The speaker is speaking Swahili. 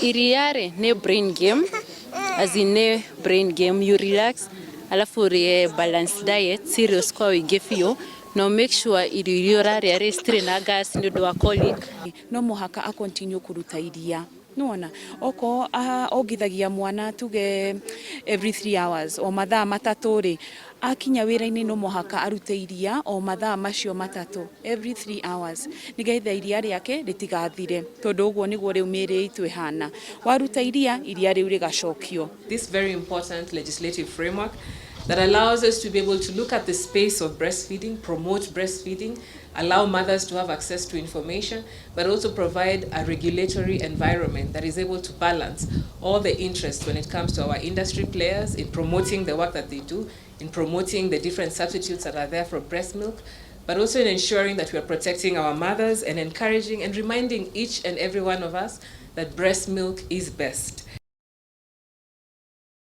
Iria rĩ nĩ brain game, as in nĩ brain game, you relax, alafu ũrĩe balanced diet, cereals kwa wĩingĩ biũ, no make sure irio iria ũrarĩa rĩ citirĩ na gas nĩ ũndũ wa colic. No mũhaka a continue kũruta iria. Nĩwona, oko ongithagia mwana tuge every 3 hours o mathaa matatũ rĩ, akinya wĩra-inĩ no mũhaka arute iria o mathaa macio matatũ every 3 hours nĩgetha iria rĩake rĩtigathire, tondũ ũguo nĩguo rĩu mĩĩrĩ itũ ĩhana. Waruta iria rĩu rĩgacokio. This very important legislative framework that allows us to be able to look at the space of breastfeeding, promote breastfeeding, allow mothers to have access to information, but also provide a regulatory environment that is able to balance all the interests when it comes to our industry players in promoting the work that they do, in promoting the different substitutes that are there for breast milk, but also in ensuring that we are protecting our mothers and encouraging and reminding each and every one of us that breast milk is best.